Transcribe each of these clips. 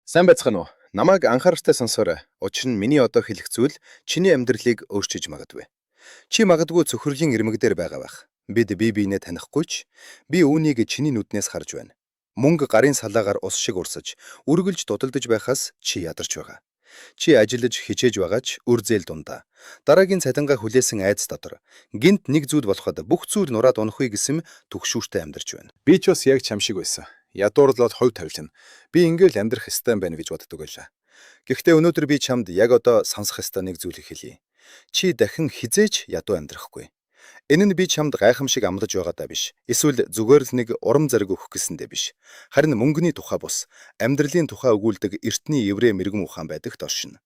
Сайн байцгаана уу? Намайг анхааралтай сонсоорой. Учир нь миний одоо хэлэх зүйл чиний амьдралыг өөрчилж магадгүй. Чи магадгүй цөхрөлийн ирмэг дээр байгаа байх. Бид бие биенээ танихгүй ч би үүнийг чиний нүднээс харж байна. Мөнгө гарын салаагаар ус шиг урсаж, үргэлж дудалдаж байхаас чи ядарч байгаа. Чи ажиллаж хичээж байгаа ч үр зээл дундаа. Дараагийн цалингаа хүлээсэн айдас дотор гинт нэг зүйл болоход бүх зүйл нураад унахгүй гэсэн түгшүүртэй амьдарч байна. Би ч бас яг чам шиг байсан. Ядуурлаад хувь тавилна. Би ингээл амьдрах ёстой юм байна гэж боддог байлаа. Гэхдээ өнөөдөр би чамд яг одоо сонсох ёстой нэг зүйлийг хэлье. Чи дахин хизээч ядуу амьдрахгүй. Энэ нь би чамд гайхамшиг амлаж байгаадаа биш. Эсвэл зүгээр л нэг урам зориг өгөх гэсэндээ биш. Харин мөнгөний тухай бус, амьдралын тухай өгүүлдэг эртний еврей мэрэгэн ухаан байдагт оршино.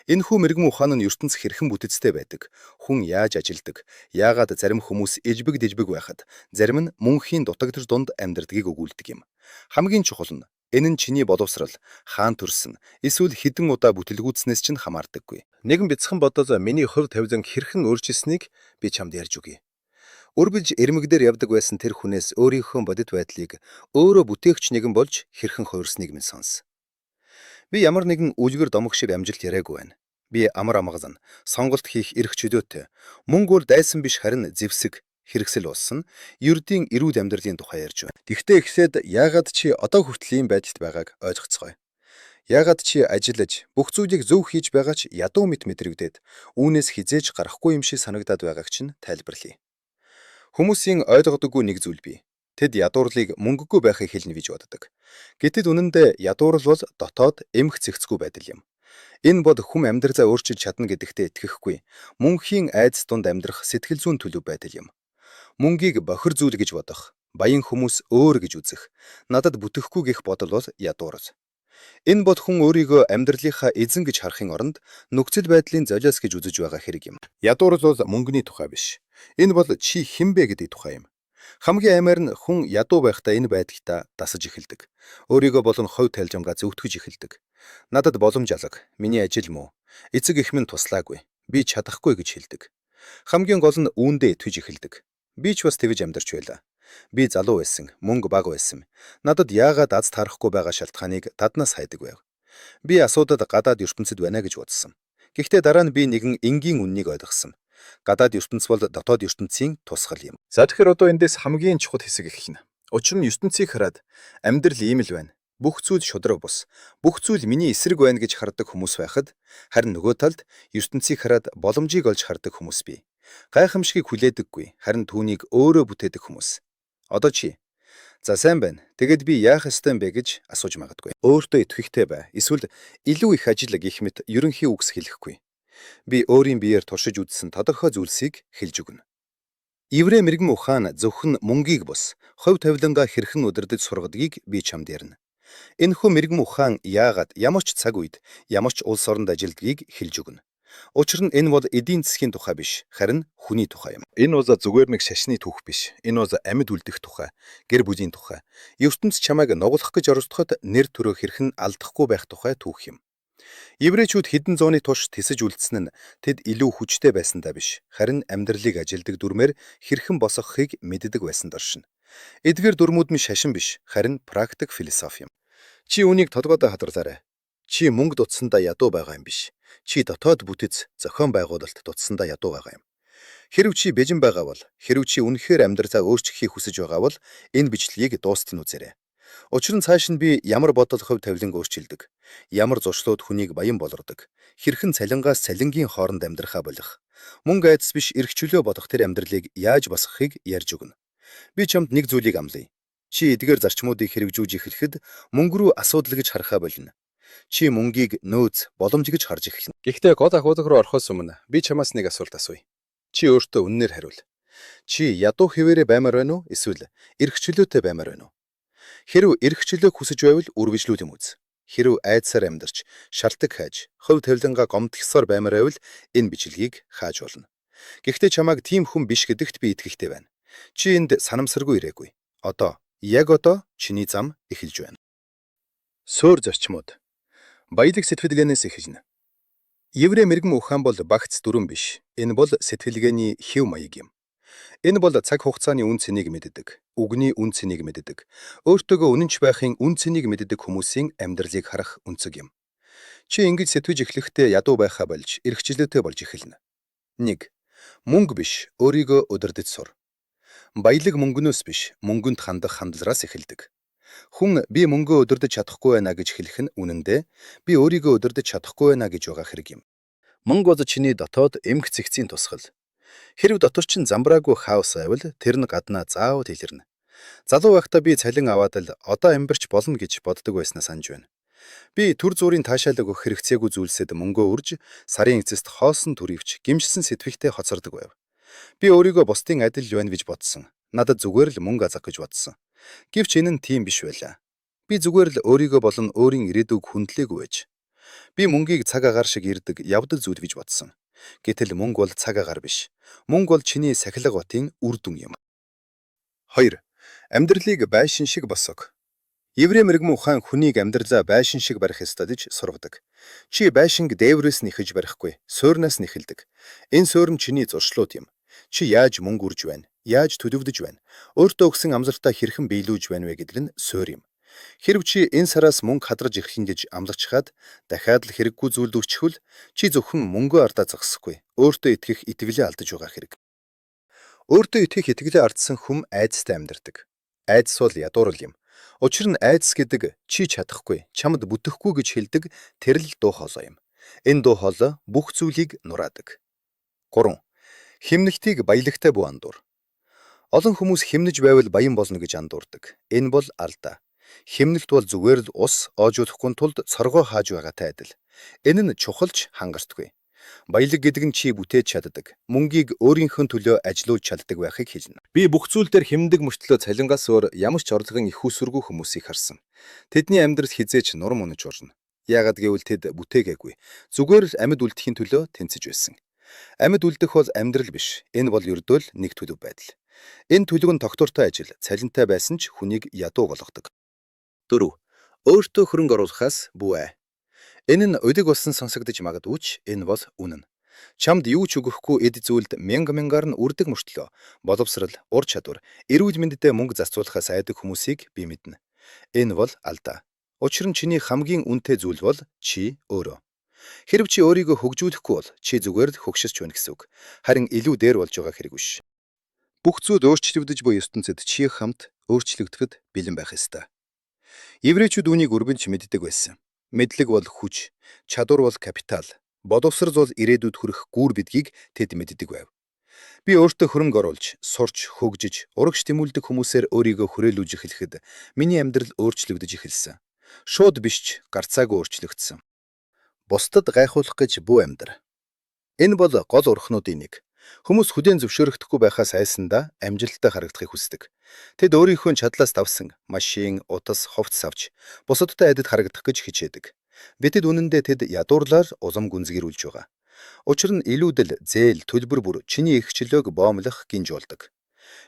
Энэхүү мэрэгэн ухаан нь ертөнц хэрхэн бүтэцтэй байдаг, хүн яаж ажилдаг, яагаад зарим хүмүүс ижбэг дижбэг байхад, зарим нь мөнхийн дутагдж дунд амьдрдгийг өгүүлдэг юм. Хамгийн чухал нь энэ нь чиний боловсрал, хаан төрсөн, эсвэл хідэн удаа бүтлгүүцснээс чинь хамаардаггүй. Нэгэн бяцхан бодол миний хувь тавилан хэрхэн өөрчилсэнийг би чамд ярьж өгье. Өргөж эрмэгдэр явдаг байсан тэр хүнээс өөрийнхөө бодит байдлыг өөрөө бүтээгч нэгэн болж хэрхэн хувирсныг минь сонс. Би ямар нэгэн үлгэр домог шиг амжилт яриаггүй байна. Би амар амгалан, сонголт хийх эрх чөлөөтэй. Мөнгө бол дайсан биш харин зэвсэг, хэрэгсэл болсон ердийн эрүүл амьдралын тухай ярьж байна. Тэгвэл ихсээд яагаад чи одоо хүртэл ийм байдалд байгааг ойлгоцгоё. Яагаад чи ажиллаж бүх зүйлийг зөв хийж байгаа ч ядуу мэт мэдрэгдээд үүнээс хизээж гарахгүй юм шиг санагдаад байгааг чинь тайлбарлая. Хүмүүсийн ойлгодоггүй нэг зүйл бий. Тэд ядуурлыг мөнгөгүй байхыг хэлнэ гэж боддог. Гэтэл үнэндээ ядуурл бол дотоод эмх зэгцгүй байдал юм. Энэ bod хүм амьдралаа өөрчилж чадна гэдэгтээ итгэхгүй. Мөнхийн айдас дунд амьдрах сэтгэл зүйн төлөв байдал юм. Мөнгийг бохир зүйл гэж бодох, баян хүмүүс өөр гэж үзэх, надад бүтэхгүй гэх бодол бол ядуурл. Энэ бод хүн өөрийгөө амьдралынхаа эзэн гэж харахын оронд нөхцөл байдлын золиос гэж үзэж байгаа хэрэг юм. Ядуурл бол мөнгөний тухай биш. Энэ бол чи хинбэ гэдэг тухай юм. Хамгийн аймаар нь хүн ядуу байхдаа энэ байдагтаа дасаж эхэлдэг. Өөрийгөө болон хувь тайлжамгаа зөвтгөж эхэлдэг. Надад боломж алга, миний ажил муу. Эцэг эх минь туслаагүй. Би чадахгүй гэж хэлдэг. Хамгийн гол нь үүндээ итгэж эхэлдэг. Би ч бас тэгж амьдарч байлаа. Би залуу байсан, мөнгө бага байсан. Надад яагаад аз таарахгүй байгаа шалтгааныг даднаас хайдаг байв. Би асуудад гадаад ертөнцид байна гэж бодсон. Гэхдээ дараа нь би нэгэн энгийн үннийг ойлгосон. Гадаад ертөнц бол дотоод ертөнцийн тусгал юм. За тэгэхээр одоо эндээс хамгийн чухал хэсэг их нь. Учир нь ертөнцийг хараад амьдрал ийм л байна. Бүх зүйл шудраг бус. Бүх зүйл миний эсрэг байна гэж хардаг хүмүүс байхад харин нөгөө талд ертөнцийг хараад боломжийг олж хардаг хүмүүс бий. Гайхамшигыг хүлээдэггүй, харин түүнийг өөрөө бүтээдэг хүмүүс. Одоо чи за сайн байна. Тэгэд би яах ёстой юм бэ гэж асууж магадгүй. Өөртөө итгэхтэй бай. Эсвэл илүү их ажил гэх мэт ерөнхий үгс хэлэхгүй. Би өөрийн биеэр туршиж үзсэн тодорхой зүйлсийг хэлж өгнө. Еврей мэрэгэн ухаан зөвхөн мөнгийг бус, хувь тавилангаа хэрхэн удирдах сургадгийг би чамд ярина. Энэхүү мэрэгэн ухаан яагаад ямар ч цаг үед, ямар ч улс оронд ажилдгийг хэлж өгнө. Учир нь энэ бол эдийн засгийн тухай биш, харин хүний тухай юм. Энэ бол зүгээр нэг шашны түүх биш. Энэ бол амьд үлдэх тухай, гэр бүлийн тухай. ертөнц чамайг нуглах гэж оролдоход нэр төрөө хэрхэн алдахгүй байх тухай түүх юм. Еврейчүүд хэдэн зууны турш тэсэж үлдсэн нь тэд илүү хүчтэй байсандаа биш, харин амьдралыг ажилдаг дүрмээр хэрхэн босгохыг мэддэг байсанд оршино. Эдгээр дүрмүүд нь шашин биш, харин практик философи юм. Чи үүнийг толгойдоо хадгалаарай. Чи мөнгө дутсандаа ядуу байгаа юм биш. Чи дотоод бүтэц, зохион байгуулалт дутсандаа ядуу байгаа юм. Хэрв чи бэжин байгаа бол, хэрв чи үнэхээр амьдралаа өөрчлөхийг хүсэж байгаа бол энэ бичлэгийг дуустал үзээрэй. Учир нь цааш нь би ямар бодол хувь тавиланг өөрчилдөг, ямар зуршлууд хүнийг баян болгодог, хэрхэн цалингаас цалингийн хооронд амьдрахаа болох, мөнгө айдас биш эрх чөлөө бодох тэр амьдралыг яаж босгохыг ярьж өгнө. Би чамд нэг зүйлийг амлая. Чи эдгээр зарчмуудыг хэрэгжүүлж эхлэхэд мөнгө рүү асуудал гэж харахаа болно. Чи мөнгийг нөөц, боломж гэж харж эхэлнэ. Гэхдээ гол ахуйлаг руу орохоос өмнө би чамаас нэг асуулт асууя. Чи өөртөө үннээр хариул. Чи ядуу хэвээрээ баймаар байна уу? Эсвэл эрх чөлөөтэй баймаар байна уу? Хэрв эрх чөлөөг хүсэж байвал үргэлжлүүл юм үз. Хэрв айдсаар амьдарч, шалтак хайж, хувь тавилангаа гомдохсоор баймаар байвал энэ бичлэгийг хааж болно. Гэхдээ чамайг тийм хүн биш гэдэгт би итгэхтэй байна. Чи энд санамсаргүй ирээгүй. Яг одоо чиний зам эхэлж байна. Суур зарчмууд. Баялаг сэтгэлгээнээс эхэлнэ. Еврей мэрэгэн ухаан бол багц дүрэн биш. Энэ бол сэтгэлгээний хэв маяг юм. Энэ бол цаг хугацааны үн цэнийг мэддэг, үгний үн цэнийг мэддэг, өөртөөгөө үнэнч байхын үн цэнийг мэддэг хүмүүсийн амьдралыг харах үнцэг юм. Чи ингэж сэтгэж эхлэхдээ ядуу байхаа болж, эрхчлөөтэй болж эхэлнэ. 1. Мөнгө биш, өөрийгөө удирдах сур. Баялаг мөнгнөөс биш, мөнгөнд хандах хандлагаас эхэлдэг. Хүн би мөнгөө удирдах чадахгүй байна гэж хэлэх нь үнэндээ би өөрийгөө удирдах чадахгүй байна гэж байгаа хэрэг юм. Мөнгө бол чиний дотоод эмх цэгцийн тусгал. Хэрв дотор чинь замбраагүй хаос байвал тэр нь гаднаа заавал илэрнэ. Залуу байхдаа би цалин аваад л одоо амьдарч болно гэж боддог байснаа санаж байна. Би төр зүрийн таашаалаг өгөх хэрэгцээгүй зүйлсэд мөнгөө үрж, сарын эцэст хоосон төрөвч, гимшсэн сэтгэлтэй хоцордог байв. Би өөрийгөө бусдын адил байна гэж бодсон. Надад зүгээр л мөнгө азах гэж бодсон. Гэвч энэ нь тийм биш байлаа. Би зүгээр л өөрийгөө болон өөрийн ирээдүйг хүндлээгүй байж. Би мөнгийг цаг агаар шиг ирдэг, явдаг зүйл гэж бодсон. Гэтэл мөнгө бол цаг агаар биш. Мөнгө бол чиний сахилга батын үр дүн юм. 2. Амьдралыг байшин шиг босгох. Еврей мэрэгмэн ухаан хүнийг амьдралаа байшин шиг барих ёстой гэж сургадаг. Чи байшинг дээврээс нэхэж барихгүй, суурнаас нэхэлдэг. Энэ суурн чиний зуршлууд юм. Чи яаж мөнгө үрж байна? Яаж төлөвлөж байна? Өөртөө өгсөн амлалтаа хэрхэн биелүүлж байна вэ гэдэг нь суурь юм. Хэрв чи энэ сараас мөнгө хадраж ирэх гэж амлagчхаад дахиад л хэрэггүй зүйлд өрчихвөл чи зөвхөн мөнгөө ардаа зогсохгүй, өөртөө итгэх итгэлээ алдаж байгаа хэрэг. Өөртөө итгэх итгэлээ ардсан хүм айдастай амьдардаг. Айдас бол ядуурл юм. Учир нь айдас гэдэг чи чадахгүй, чамд бүтэхгүй гэж хэлдэг тэр л дуу хоолой юм. Энэ дуу хоолой бүх зүйлийг нураадаг. 3. Химнэлтийг баялагтай бүү андуур. Олон хүмүүс химнэж байвал баян болно гэж андуурдаг. Энэ бол алдаа. Химнэлт бол зүгээр л ус оожуулахгүй тулд цоргоо хааж байгаатай адил. Энэ нь чухалч хангартгүй. Баялаг гэдэг нь чи бүтээж чаддаг, мөнгийг өөрийнхөө төлөө ажилуулж чаддаг байхыг хэлнэ. Би бүх зүйл дээр хэмндэг мөртлөө цалингаас өөр ямар ч орлогын их усүргүй хүмүүсийг харсан. Тэдний амьдрал хизээч нурам унаж урна. Яагад гэвэл тэд бүтээгээгүй. Зүгээр л амьд үлдэхийн төлөө тэнцэж байсан. Амьд үлдэх бол амьдрал биш. Энэ бол ердөөл нэг төлөв байдал. Энэ төлөв нь тогтвортой ажил, цалинтай байсан ч хүнийг ядуу болгодог. 4. Өөртөө хөрөнгө оруулахаас бүү. Энэ нь өдөг болсон сонсогдож магадгүй ч энэ бол үнэн. Чамд юу ч өгөхгүй эд зүйлд мянгаар нь үрдэг мөртлөө боловсрал, ур чадвар, эрүүл мэндэд мөнгө зарцуулахаас айдаг хүмүүсийг би мэднэ. Энэ бол алдаа. Учир нь чиний хамгийн үнэтэй зүйл бол чи өөрөө. Хэрв чи өөрийгөө хөгжүүлэхгүй бол чи зүгээр л хөгшөж байна гэсэн үг. Харин илүү дээр болж байгаа хэрэг биш. Бүх зүйл өөрчлөгдөж буй ертөнцид чи хамт өөрчлөгдөхөд бэлэн байх ёстой. Еврейчүүд үүнийг өргөнж мэддэг байсан. Мэдлэг бол хүч, чадвар бол капитал, боловсрол бол ирээдүйд хүрэх гүүр бидгийг тэд мэддэг байв. Би өөртөө хөрөнгө оруулж, сурч, хөгжиж, урагш тэмүүлдэг хүмүүсээр өөрийгөө хүрээлүүлж эхлэхэд миний амьдрал өөрчлөгдөж эхэлсэн. Шууд биш ч гарцаагүй өөрчлөгдсөн. Бусдад гайхуулах гэж бүү амьдр. Энэ бол гол урхнуудын нэг. Хүмүүс хүлээн зөвшөөрөгдөхгүй байхаас айсандаа амжилттай харагдахыг хүсдэг. Тэд өөрийнхөө чадлаас давсан машин, утас, хувцас авч бусадтай адил харагдах гэж хичээдэг. Бидэд үнэндээ тэд ядуурлаар улам гүнзгийрүүлж байгаа. Учир нь илүүдэл, зээл, төлбөр бүр чиний эрхчлөөг боомлох гинж болдог.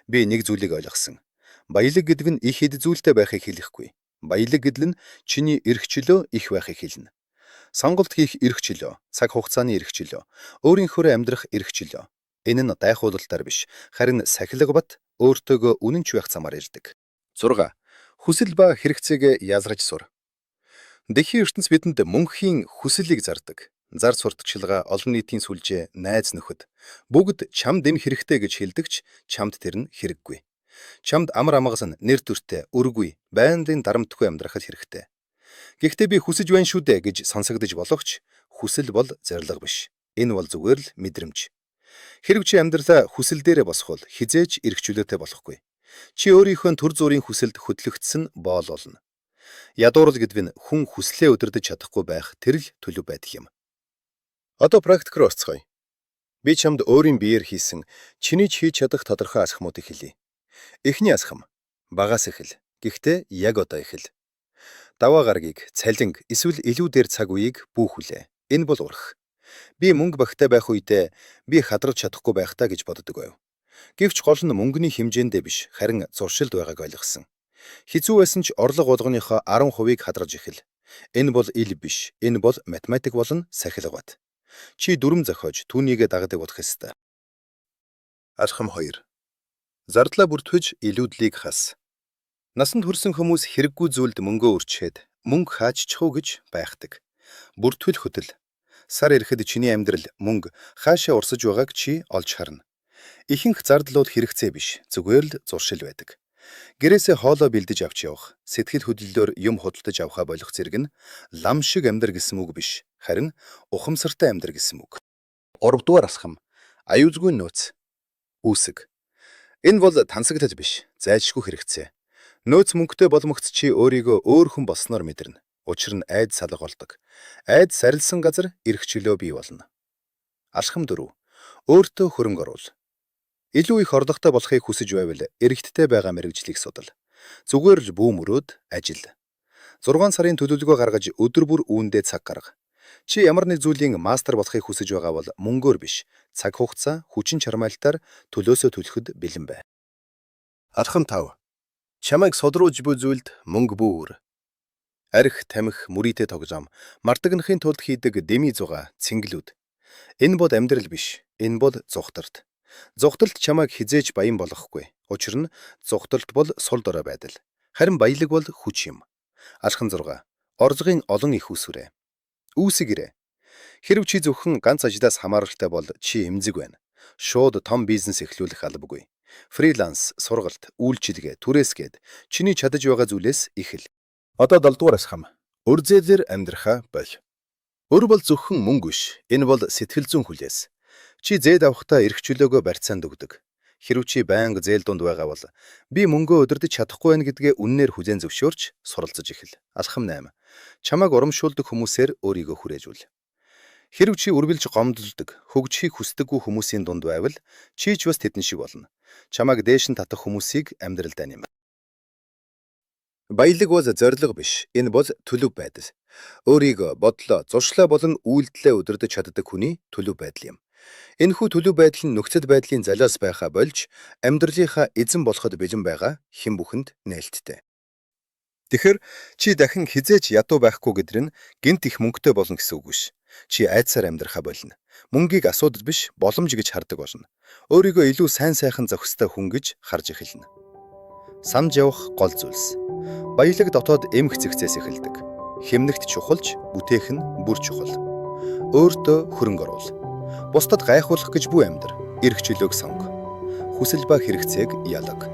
Би нэг зүйлийг ойлгосон. Баялаг гэдэг нь их эд зүйлтэй байхыг хэлэхгүй. Баялаг гэдэл нь чиний эрхчлөө их байхыг хэлнэ. Сонголт хийх эрхчлөө, цаг хугацааны эрхчлөө, өөрийнхөө амьдрах эрхчлөө. Энэ нь гайхуулалтаар биш, харин сахилга бат өөртөөгөө үнэнч байх замаар ирдэг. 6. Хүсэл ба хэрэгцээг язраж сур. Дэлхийн ертөнц бидэнд мөнхийн хүслийг зардаг. Зар сурталчилгаа, олон нийтийн сүлжээ, найз нөхөд бүгд чамд эм хэрэгтэй гэж хэлдэгч чамд тэр нь хэрэггүй. Чамд амар амгас нь нэр төртэй, өргүй, байнгын дарамтгүй амьдрахад хэрэгтэй. Гэхдээ би хүсэж байна шүү дээ гэж сонсогдож болохч хүсэл бол зориг биш. Энэ бол зүгээр л мэдрэмж. Хэрв чи амьдралаа хүсэл дээрээ босхол хизээч эрхчлөөтэй болохгүй. Чи өөрийнхөө төр зүрийн хүсэлд хөтлөгдсөн боол болно. Ядуурл гэдэг нь хүн хүслээ удирдах чадахгүй байх тэр л төлөв байдаг юм. Одоо практикээр орцгоё. Би чамд өөрийн биеэр хийсэн чиний ч хийж чадах тодорхой асхмуудыг хэлье. Эхний асхам багаас эхэл. Гэхдээ яг одоо эхэл. Даваа гарагийг, цалинг, эсвэл илүү дээр цаг үеийг бүүхүүлээ. Энэ бол урах. Би мөнгө багтай байх үедээ би хадрах чадахгүй байх таа гэж боддог байв. Гэвч гол нь мөнгөний хэмжээндээ биш, харин зуршилд байгааг ойлгосон. Хэцүү байсан ч орлого болгоныхоо 10%-ийг хадраж эхэл. Энэ бол ил биш. Энэ бол математик болон сахилга бат. Чи дүрм зохиож түүнийгээ дагдаг болох ёстой. Алхам 2. Зардлаа бүртгэж илүүдлийг хас. Насанд хүрсэн хүмүүс хэрэггүй зүйлд мөнгөө өрчөөд мөнгө хаачих уу гэж байхдаг. Бүртгэл хөдөл. Сар ирэхэд чиний амьдрал мөнгө хаашаа урсаж байгааг чи олж харна. Ихэнх зардлууд хэрэгцээ биш, зүгээр л зуршил байдаг. Гэрээсээ хоолоо бэлдэж авч явах, сэтгэл хөдлөлөөр юм худалдаж авахаа болох зэрэг нь лам шиг амьдр гэсэн үг биш, харин ухамсартай амьдр гэсэн үг. 3-р асхам. Аюузгүй нөөц. Үүсэг. Энэ бол тансагтад биш, зайлшгүй хэрэгцээ. Нөөц мөнгөтэй боломогц чи өөрийгөө өөр хүн болсноор мэдэрнэ. Учир нь айд салга болдог. Айд сарилсан газар эрх чөлөө бий болно. Алхам 4. Өөртөө хөрөнгө оруул. Илүү их орлоготой болохыг хүсэж байвал эрэгтдээ байгаа мэрэгжлийг судал. Зүгээр л бүү мөрөөд ажил. 6 сарын төлөвлөгөө гаргаж өдөр бүр үүндээ цаг гарга. Чи ямар нэг зүйлийн мастер болохыг хүсэж байгаа бол мөнгөөр биш, цаг хугацаа, хүчин чармайлтаар төлөөсөө төлөхөд бэлэн бай. Алхам 5. Чамайг содруулж буй зүйлд мөнгө бүү. Арх, тамхи, мүрийтэй тогжоом, мартагнахын тулд хийдэг деми зугаа, цэнгэлүүд. Энэ бол амьдрал биш, энэ бол зүхтарт. Зүхталт чамайг хизээж баян болгохгүй. Учир нь зүхталт бол сул дорой байдал. Харин баялаг бол хүч юм. Алхам 6. Орзогын олон их усүрэ. Үүсгэрэ. Хэрв чи зөвхөн ганц ажлаас хамааралтай бол чи эмзэг байна. Шууд том бизнес эхлүүлэх албагүй. Фриланс, сургалт, үйлчилгээ, түрээсгээд чиний чадаж байгаа зүйлээс ихэл. Одоо 7-р асхам. Үрзэлэр амьдрахаа боль. Өр бол зөвхөн мөнгө биш. Энэ бол сэтгэл зүйн хүлээс. Чи зээл авахдаа эрх чөлөөгөө барьцаанд өгдөг. Хэрв чи байнга зээл дунд байгаа бол би мөнгөө удирдах чадахгүй байна гэдгээ үннээр хүлээн зөвшөөрч суралцаж ихэл. Алхам 8. Чамайг урамшуулдаг хүмүүсээр өөрийгөө хүрээжүүл. Хэрв чи үргэлж гомдолдог, хөгжихийг хүсдэггүй хүмүүсийн дунд байвал чи ч бас тэдэн шиг болно. Чамайг дээш нь татах хүмүүсийг амьдралдаа нэм. Баялаг бол зориг биш. Энэ бол төлөв байдал. Өөрийгөө бодлоо, зуршлаа болон үйлдэлээ удирдах чаддаг хүний төлөв байдал юм. Энэхүү төлөв байдал нь нөхцөл байдлын залиас байхаа болж амьдралынхаа эзэн болоход бэлэн байгаа хэн бүхэнд нээлттэй. Тэгэхээр чи дахин хизээч ядуу байхгүй гэдэр нь гинт их мөнгөтэй болно гэсэн үг биш. Чи айдсаар амьдрахаа болно. Мөнгийг асуудал биш, боломж гэж хардаг болно. Өөрийгөө илүү сайн сайхан зохистой хүн гэж харж эхэлнэ. Самж явах гол зүйлс. Баялаг дотоод эмх зэгцээс эхэлдэг. Хэмнэгт чухалж, бүтээх нь бүр чухал. Өөртөө хөрөнгө оруул. Бусдад гайхуулах гэж бүү амьдр. Эрх чөлөөг сонго. Хүсэл ба хэрэгцээг ялаг.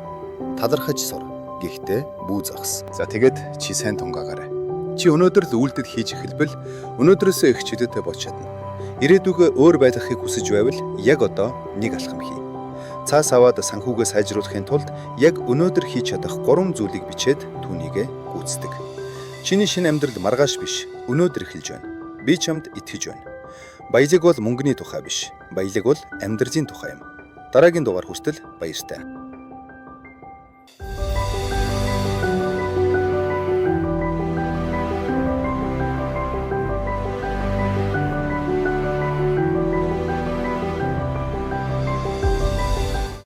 Талархаж сур. Гэхдээ бүү загас. За тэгээд чи сайн тунгаагаарай. Чи өнөөдөр л үйлдэл хийж эхэлбэл өнөөдрөөсөө их чөлөөтэй болж чадна. Ирээдүгөө өөр байхыг хүсэж байвал яг одоо нэг алхам хий. Цаас аваад санхүүгээ сайжруулахын тулд яг өнөөдөр хийж чадах 3 зүйлийг бичээд түүнийгээ гүйцэтгэг. Чиний шинэ амьдрал маргааш биш, өнөөдөр эхэлж байна. Би чамд итгэж байна. Баялаг бол мөнгөний тухай биш. Баялаг бол амьдралын тухай юм. Дараагийн дугаар хүртэл баяртай.